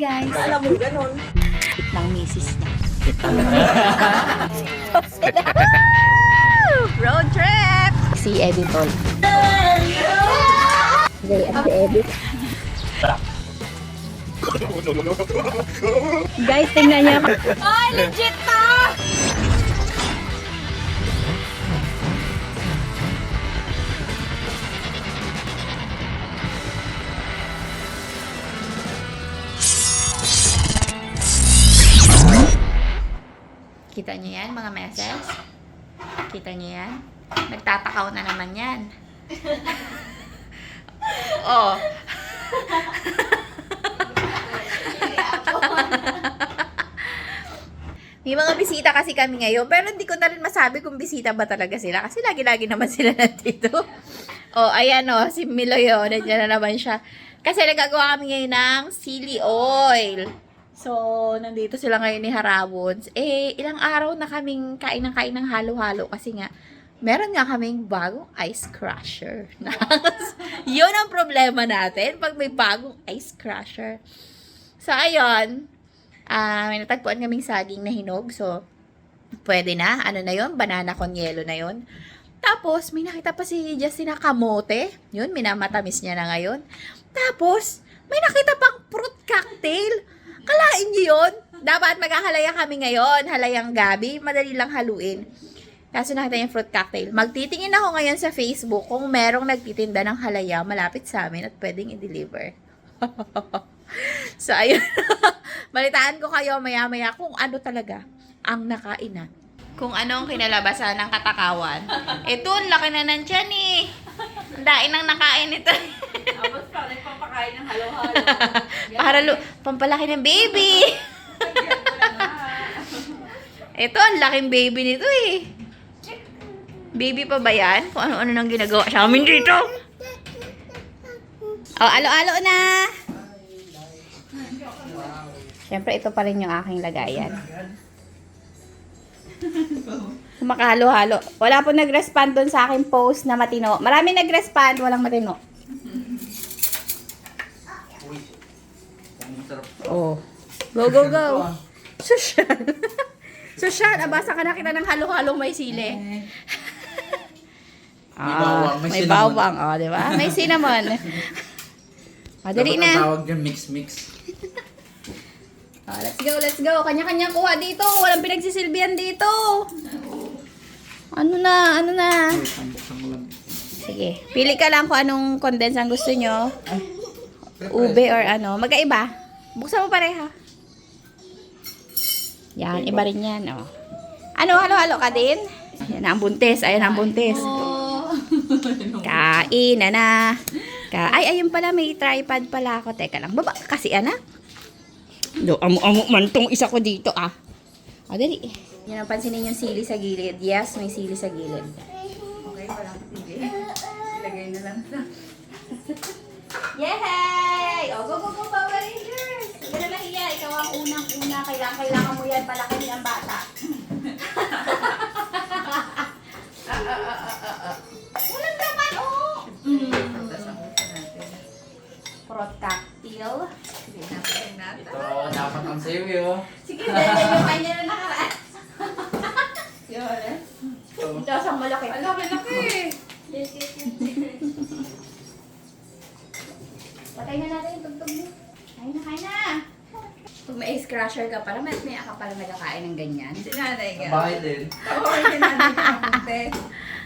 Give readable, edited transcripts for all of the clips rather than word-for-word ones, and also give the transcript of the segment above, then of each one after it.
guys. Alam mo, ganun. Ng misis niya. Road trip! Si Editor. Si Edit. Guys, tingnan niya. Ay, legit to! Kita niyo yan, mga meses? Kita niyo yan? Nagtatakaw na naman yan. Oh. May mga bisita kasi kami ngayon, pero hindi ko na rin masabi kung bisita ba talaga sila. Kasi lagi-lagi naman sila nandito. Oh, ayan oh, si Miloy oh, nandiyan na naman siya. Kasi nagagawa kami ngayon ng sili oil. So, nandito sila ngayon ni Harawons. Eh, ilang araw na kaming kain ng halo-halo kasi nga, meron nga kaming bagong ice crusher. Yun ang problema natin pag may bagong ice crusher. So, ayun. May natagpuan kaming saging na hinog. So, pwede na. Ano na yun? Banana con yelo na yun. Tapos, may nakita pa si Justina kamote. Yun, minamatamis niya na ngayon. Tapos, may nakita pang fruit cocktail. Kalain niyo yun? Dapat maghahalaya kami ngayon. Halayang gabi. Madali lang haluin. Kaso nakita yung fruit cocktail. Magtitingin ako ngayon sa Facebook kung merong nagtitinda ng halaya malapit sa amin at pwedeng i-deliver. So, ayun. Balitaan ko kayo maya-maya kung ano talaga ang nakainan. Kung anong kinalabasan ng katakawan. Ito, laki na ng tiyan eh. Ang daing nang nakain ito. Tapos pa, nagpapakain ng halo-halo. Para pampalaki ng baby. Ito, ang laking baby nito eh. Baby pa ba yan? Kung ano-ano nang ginagawa sa amin dito. Oh, alo-alo na. Siyempre, ito pa rin yung aking lagayan. Makahalo-halo. Wala po nag-respond doon sa aking post na matino. Marami nag-respond, walang matino. Oh. Go, go, go. Sosyal. Sosyal. Abasa ka na kita ng halo-halong may sili. May bawang. Oh, di ba? May cinnamon. Madali na. Tawag yung mix-mix. Oh, let's go, let's go. Kanya-kanya kuha dito. Walang pinagsisilbihan dito. Ano na, ano na. Sige. Pili ka lang kung anong condense ang gusto nyo. Ube or ano. Magkaiba. Buksan mo pareha. Yan, iba rin yan. Oh. Ano, halo-halo ka din? Ayan na ang buntis. Ayan ang buntis. Kain na na. Ay, ayun pala. May tripod pala ako. Teka lang. Baba kasi, anak. Do, amo man tong isa ko dito, ah. O, dali. Yan ang pansinin yung sili sa gilid. Yes, may sili sa gilid. Okay, walang sige. Ilagay na lang sa... Yay! O, go, go, go, Power Rangers! Huwag na mahiya. Ikaw ang unang-una. Kailangan mo yan. Palaki ang bata. Walang laman, oh! Tapos ang gusto natin. Fruit cocktail. Sige, natin natin. Ito, dapat ang sayo yun. Sige, dahil yung kanya na nakaraan. Yun. Ito, isang malaki. Ang laki-laki. Patay na natin yung tugtog mo. Kain na, kain na. Pag may ice crusher ka pala, may ka pala nagkakain ng ganyan. Si nanay ka. Bahay din. Oo, si nanay ka ng buntes.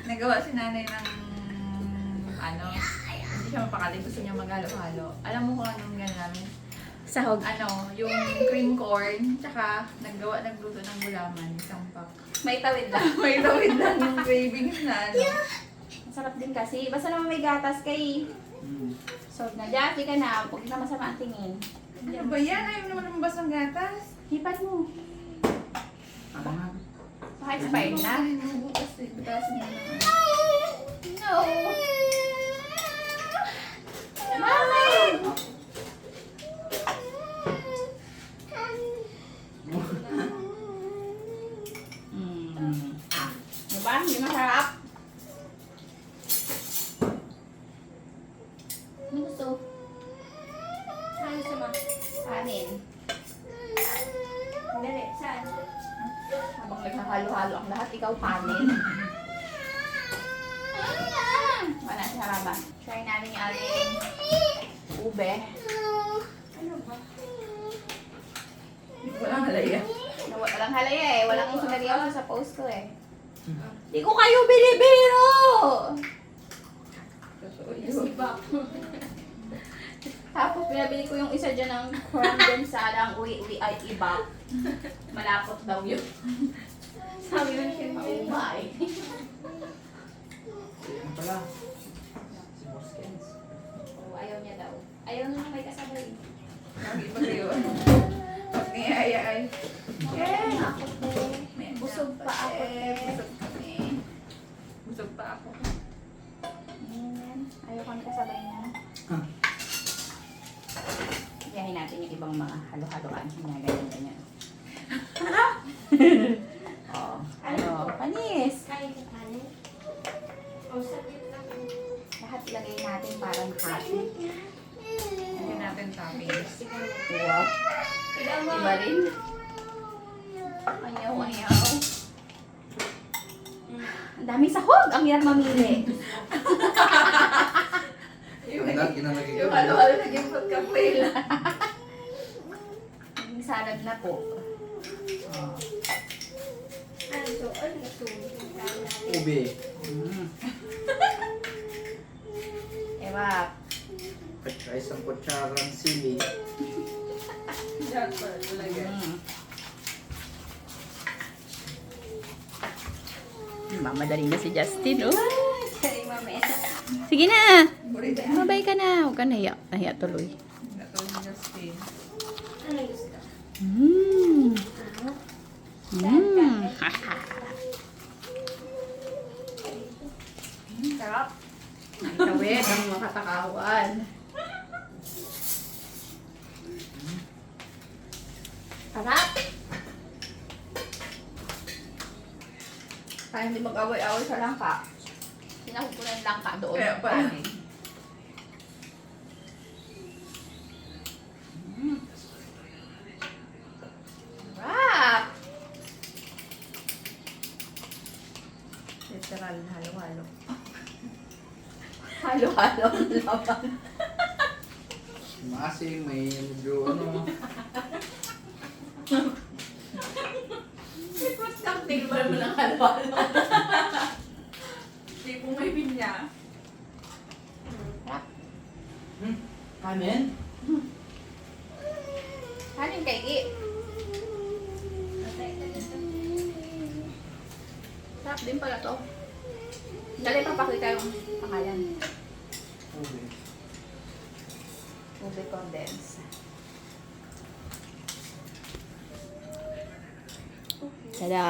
Nagawa si nanay ng ano, hindi siya mapakali. Gusto niya maghalo-halo. Alam mo kung anong gano'n namin? Sahog. Ano, yung cream corn, tsaka nagluto ng gulaman, isang pack. May tawid lang. May tawid lang yung cravings na ano. Masarap din kasi. Basta naman may gatas kay. So, na dyan, ka na. Huwag na masama ang tingin. Ano ba yan? Ayaw naman lumabas ng gatas. Hipan mo. Ano nga? Baka expired na. Bukas na naman. No. Mami! Diba? Hindi masarap. Ano gusto? Ano sama? Ano? kanin. Dali, saan? Habang naghahalo-halo ang lahat, ikaw kanin. Wala siya raba. Try natin yung ating ube. Ano ba? Walang halaya. Walang halaya eh. Walang sinariyaw sa post ko eh. Di ko kayo bilibiro! Tapos pinabili ko yung isa dyan ng condensada ang uwi ay iba. Malapot daw yun. Sabi ng umay. Yan pala. Si Boss Kenz. Oh, ayaw niya daw. Ayaw nung may kasabay. Lagi pa kayo. Pag ay. Eh, ako te. Busog pa ako te. Busog kami. Busog pa ako. Ayan. Ayaw kami kasabay niya. Iyahin natin yung ibang mga halo-haloan. Ganyan. Oh, ano? Panis! Kaya ka kanin? O, saglit lang. Lahat ilagay natin parang hati. Hindi natin toppings. Wow. Iba rin. Ayaw. Ang daming sahog! Ang hirap mamili. Ginalagay ko. Yung halo-halo naging pagka-fail. Naging salad na po. Oh. Ano to? Ano natulog yung kanin? Ube. Ewa. Saka isang kutsarang sili. Yan pa, talaga. Mamadaling na si Justin, oh. Sorry, mamaya. Sige na. Burita. Mabay ka na. Huwag ka nahiya. Nahiya tuloy. Natulog ni Justin. Ano gusto? Mmm. Mmm. Sarap. Tawid ang mga katakawan. Sarap. Kaya hindi mag-away-away sa langka. Sinahog ko na yung langka doon. Kaya pala. Sarap. Literal, halo-halo. Halo-halo ang laban. Masing may medyo ano. First something ba naman ang halo-halo? Hindi po may binya. Kanin? Kanin kay Gi. Sarap din pala to. Dali papakita yung pangalan. Ube. Ube condense. Tada!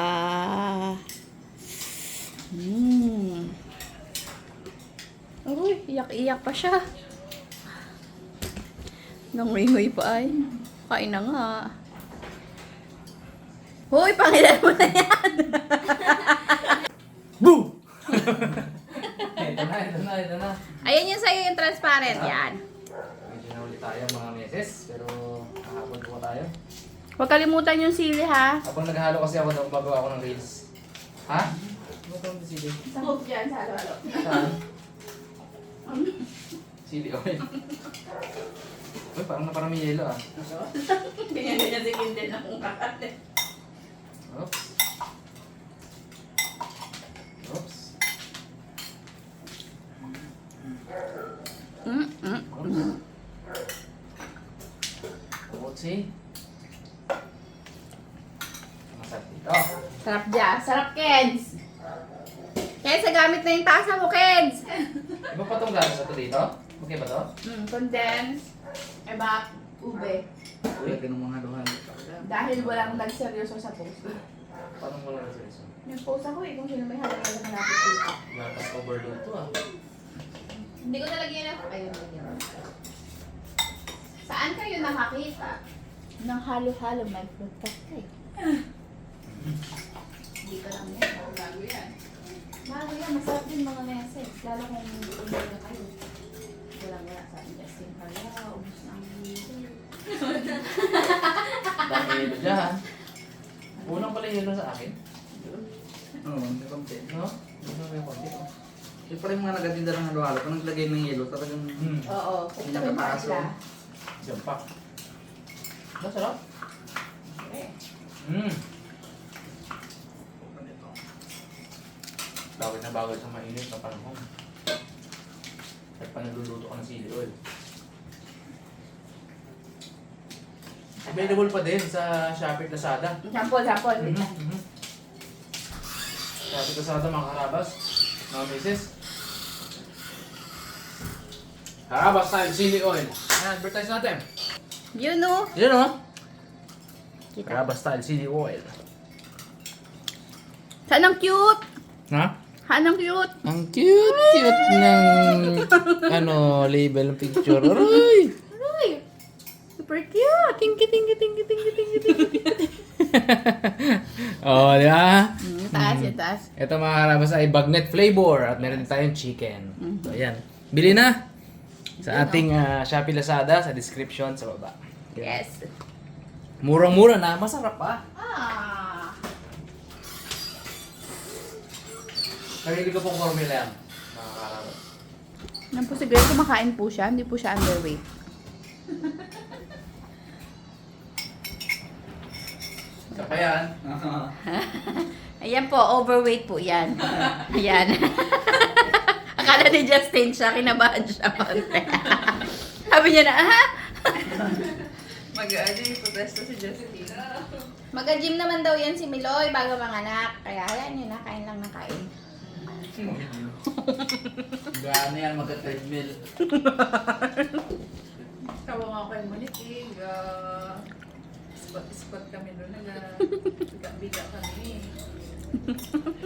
Uy, iyak-iyak pa siya. Nangingoy pa ay. Kain na nga. Hoy, pangilan mo na yan! Boo! Ito na. Ayan yung sa'yo yung transparent. Yan. Medyo na ulit tayo mga meses, pero kahapon po tayo. Huwag kalimutan yung sili ha. Habang naghahalo kasi ako, gumagawa ako ng reels. Ha? Ano ba ang sili? Sahog yan sa halo-halo. Saan? Sili oil. Uy, parang naparami yelo ah. Ganyan-ganyan si Kindle na kung kakate. Oops. Oops. Oops. Kutsi. Masarap dito. Sarap dyan. Sarap, Keds. Keds, gamit na yung tasa mo, Keds. Iba pa itong gano'n sa ito dito? Okay ba to? Condense. Eba, ube. Uy, ganun mga duhan. Dahil walang nagseryoso sa post. Paano mo lang sa Yung post ako kung sino may halaga na malapit dito. Gatas overload to ah. Hindi ko nalagyan na. Ayun, lagyan. Saan kayo nakakita ng halo-halo may fruit cupcake? Hindi ko lang yan. Bago yan. Bago yan, masarap din mga meses. Lalo kung umay na kayo. Walang wala sa akin. Justin, hala, ubus na ang Dami yelo dyan. Unang pala yelo sa akin. Oo, may konti. No? Ano may konti ko? Yung pa rin mga nagatinda ng halo-halo, kung naglagay ng yelo, talagang Oo. hindi na kataas. Oh. Jampak. Masarap. Bawal na bawal sa mainit na panahon. At pa nagluluto ka ng sili oil. Available pa din sa Shopee at Lazada. Sample. Wait lang. Shopee at Lazada mga karabas. Mga misis. Karabas style sili oil. Ayan, advertise natin. Yun o. Yan o. Kita. Karabas style sili oil. Saan ang cute? Ha? Saan ang cute? Ang cute ng label ng picture. Aray! Ay, super cute. Tinky. Oh, di ba? Yung taas. Ito mga karabas ay bagnet flavor at meron din tayong chicken. So, ayan. Bili na sa ating Shopee Lazada sa description sa baba. Yes. Murang-mura na, masarap pa. Ah. Sarili ko pong formula yan. Mga karabas. Yan po si Greg, kumakain po siya. Hindi po siya underweight. Isa pa yan. Ayan po, overweight po yan. Ayan. Akala ni Justin siya, kinabahan siya konti. Sabi niya na, Mag-ano yung protesta si Justin. Mag-gym naman daw yan si Miloy bago manganak. Kaya ayan yun na, kain lang ng kain. Gaano yan, magka-treadmill. Tawa nga kay Monique. Spot kami doon. Biga kami.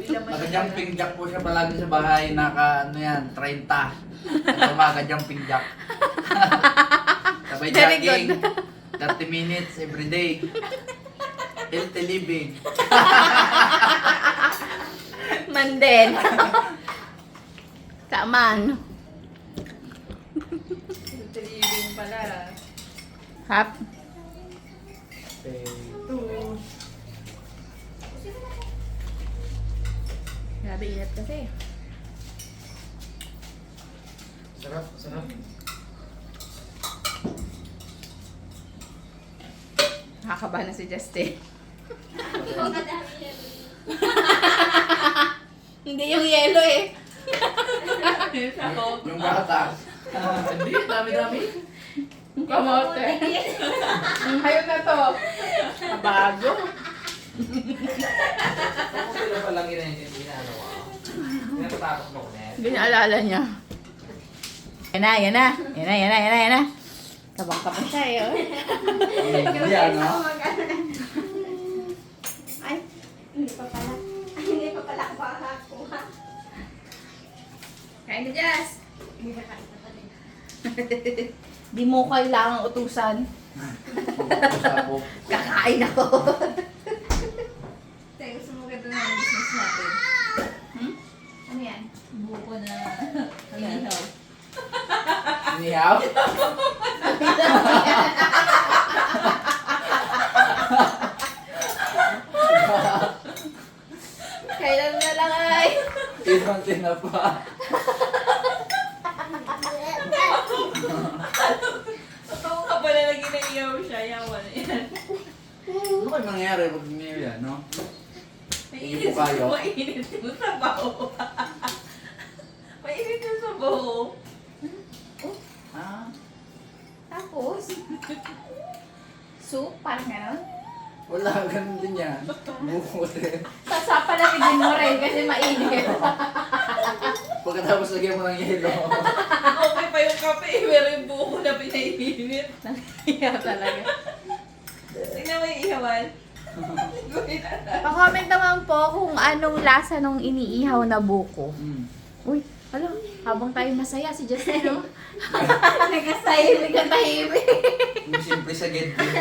Naka-jumping jack po siya palagi sa bahay, ano yan, 30. Ito mga-jumping jack. Sabay Very jogging, good. 30 minutes every day. Healthy living. Manden. Taman. Living pala. Hap. Grabe init kasi. Sarap. Nakakaba na si Justin. Hindi yung yelo eh. Yung bata. Hindi, dami-dami. Kamote. Ayun na to. Bago. Ako sila pa lang inaano ko. Pinatatakot mo ko na yan. Ginaalala niya. Yan na. Kabang-kabang siya eh. Oh. Hindi ano. Ay, hindi pa pala. Ay, hindi pa pala ako makakuha. Kain na, Jess. Hindi na kain pa pala. Di mo kailangang utusan. Usapok. Kakain ako. Tay, gusto mo ganda ng business natin. Ano yan? Buko na inihaw. Inihaw? Kailan na lang ay. Ibang tinapa. Totoo ka pala na ginaiyaw siya. Yawan yan. Ano kayo mangyayari pag niyo yan, no? Mainit po kayo? Mainit yung sabaw. Mainit yung sabaw. Ah, Tapos, soup, parang gano'n. wala, ganun din yan. Bukutin. Sasapalagin mo rin kasi mainit. Pagkatapos lagyan mo ng yelo. Okay pa yung kape. Pero yung buko na pinainit. Iya talaga. Tingnan mo yung ihawan. Pa-comment naman po kung anong lasa nung iniihaw na buko. Uy, alam, habang tayo masaya, si Justin, no? Nagkasahimik na tahimik. Yung simple sa get din.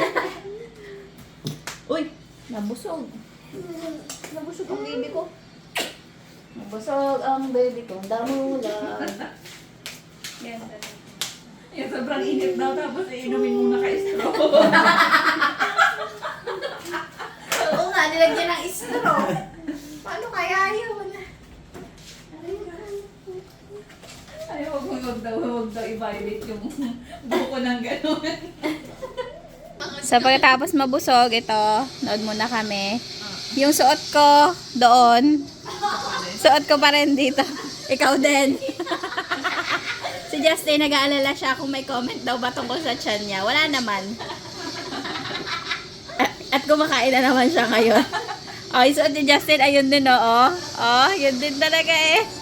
Uy, nabusog. Nabusog ang baby ko. Nabusog ang baby ko. Damulan. Yan. Yung sobrang init daw. Tapos iinumin muna kay straw. ng gano'n. So, pagkatapos mabusog, ito, nood muna kami. Yung suot ko doon, suot ko pa rin dito. Ikaw din. Si Justin, nag-aalala siya kung may comment daw ba tungkol sa tiyan niya. Wala naman. At kumakain na naman siya ngayon. Oh, yung suot ni Justin, ayun din, oh. Oh, yun din talaga eh.